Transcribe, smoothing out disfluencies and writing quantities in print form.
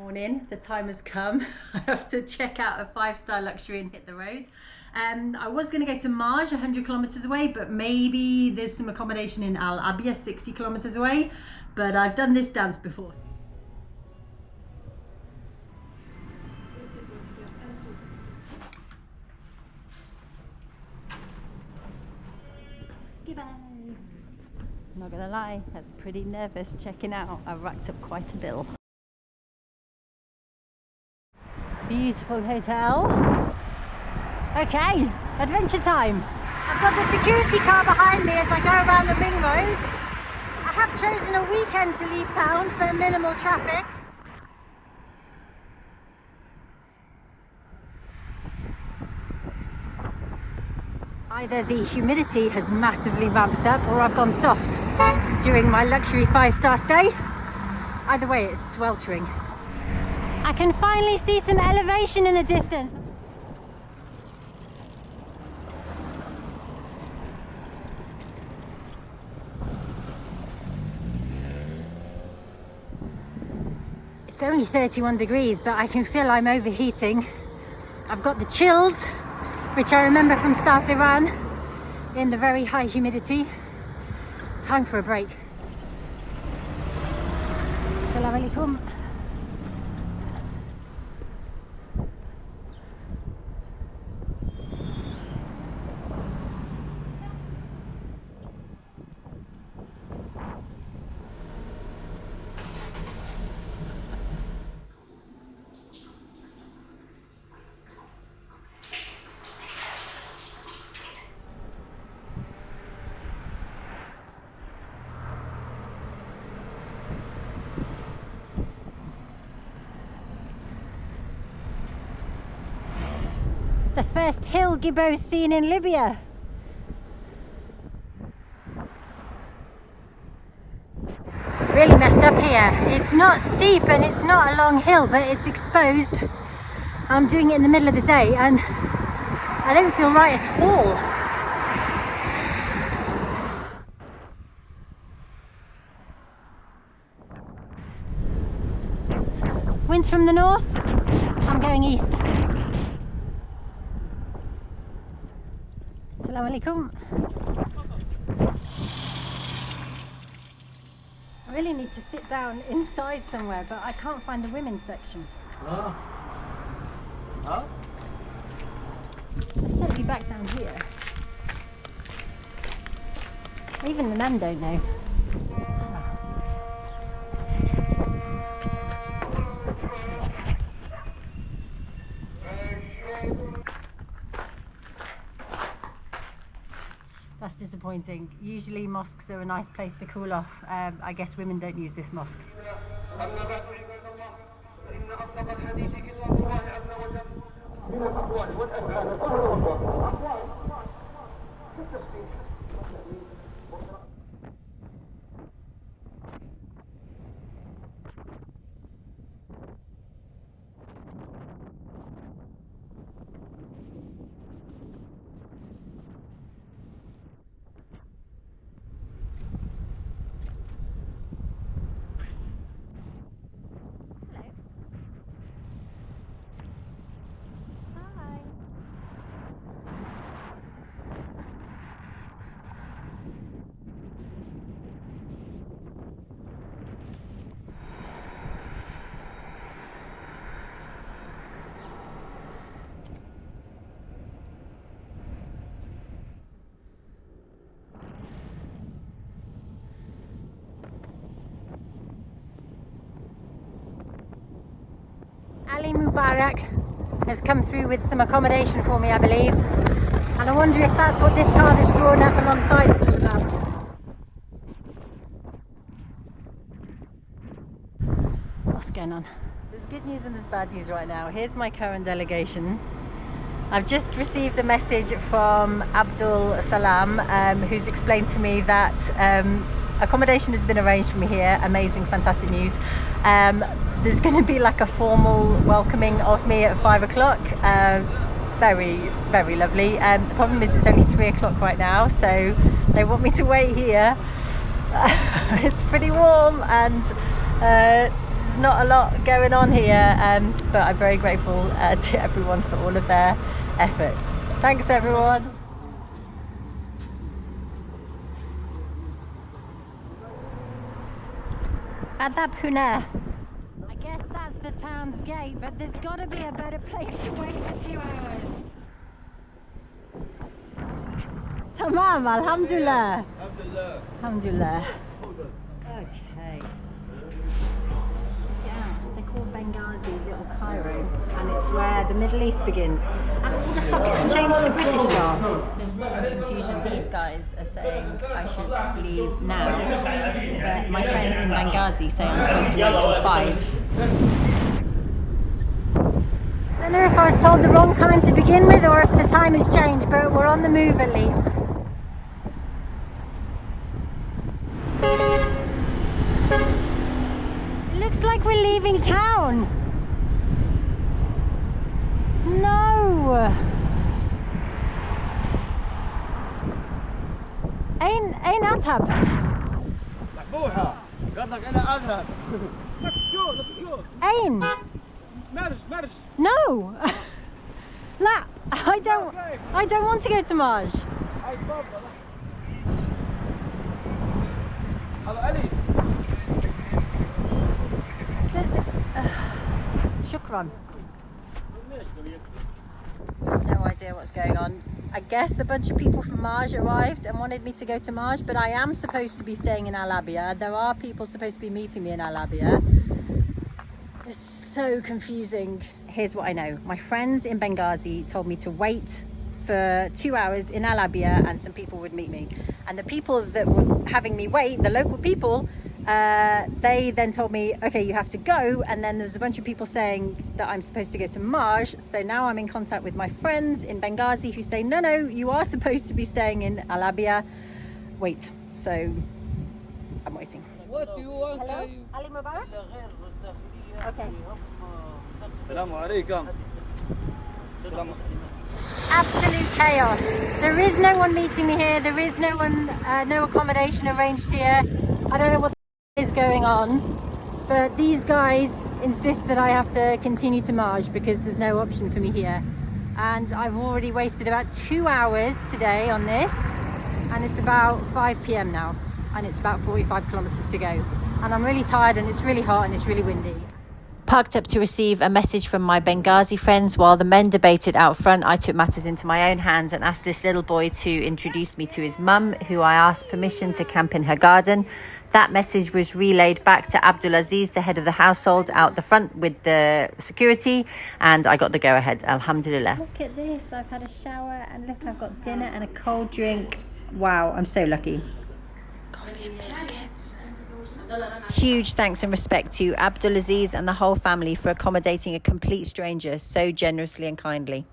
Morning, the time has come. I have to check out a 5-star luxury and hit the road. I was going to go to Marj, 100 kilometers away, but maybe there's some accommodation in Abia, 60 kilometers away. But I've done this dance before. Goodbye. Not gonna lie, I was pretty nervous checking out. I racked up quite a bill. Beautiful hotel. Okay, adventure time. I've got the security car behind me as I go around the ring road. I have chosen a weekend to leave town for minimal traffic. Either the humidity has massively ramped up or I've gone soft during my luxury 5-star stay. Either way, it's sweltering. I can finally see some elevation in the distance. It's only 31 degrees, but I can feel I'm overheating. I've got the chills, which I remember from South Iran, in the very high humidity. Time for a break. Assalamu alaikum. The first hill gibbo seen in Libya. It's really messed up here. It's not steep and it's not a long hill, but it's exposed. I'm doing it in the middle of the day and I don't feel right at all. Winds from the north. I'm going east. Assalamu alaikum. I really need to sit down inside somewhere, but I can't find the women's section. Oh. Oh? Let's set you back down here. Even the men don't know. That's disappointing. Usually mosques are a nice place to cool off. I guess women don't use this mosque. Ali Mubarak has come through with some accommodation for me, I believe. And I wonder if that's what this card is drawn up alongside is all about. What's going on? There's good news and there's bad news right now. Here's my current delegation. I've just received a message from Abdul Salam, who's explained to me that accommodation has been arranged for me here. Amazing, fantastic news. There's going to be like a formal welcoming of me at 5 o'clock. Very, very lovely. The problem is it's only 3 o'clock right now, so they want me to wait here. It's pretty warm and there's there's not a lot going on here, but I'm very grateful to everyone for all of their efforts. Thanks everyone. Adab Huna. I guess that's the town's gate, but there's got to be a better place to wait for 2 hours. Tamam, alhamdulillah. Alhamdulillah. Okay. Yeah, they're called Benghazi, Little Cairo, and it's where the Middle East begins. And all the sockets changed to British style. There's some confusion. These guys are saying I should leave now, but my friends in Benghazi say I'm supposed to wait till 5. I don't know if I was told the wrong time to begin with or if the time has changed, but we're on the move at least. It looks like we're leaving town. No. أين أذهب؟ قصدك أنا أذهب. Let's go. أين؟ Marj. No. لا, I don't want to go to Marj. Shukran. No idea what's going on. I guess a bunch of people from Marj arrived and wanted me to go to Marj, but I am supposed to be staying in Abia. There are people supposed to be meeting me in Abia. It's so confusing. Here's what I know. My friends in Benghazi told me to wait for 2 hours in Abia and some people would meet me. And the people that were having me wait, the local people, they then told me, okay, you have to go. And then there's a bunch of people saying that I'm supposed to go to Marj. So now I'm in contact with my friends in Benghazi who say, no, you are supposed to be staying in Abia. Wait. So I'm waiting. What do you want? Hello? Ali Mubarak? Okay. Assalamu alaikum. Absolute chaos. There is no one meeting me here. There is no one, no accommodation arranged here. I don't know what is going on, but these guys insist that I have to continue to Marj because there's no option for me here. And I've already wasted about 2 hours today on this, and it's about 5 p.m. now, and it's about 45 kilometers to go. And I'm really tired, and it's really hot, and it's really windy. Parked up to receive a message from my Benghazi friends. While the men debated out front, I took matters into my own hands and asked this little boy to introduce me to his mum, who I asked permission to camp in her garden. That message was relayed back to Abdulaziz, the head of the household, out the front with the security, and I got the go-ahead, alhamdulillah. Look at this, I've had a shower, and look, I've got dinner and a cold drink. Wow, I'm so lucky. Coffee and biscuits. Huge thanks and respect to Abdulaziz and the whole family for accommodating a complete stranger so generously and kindly.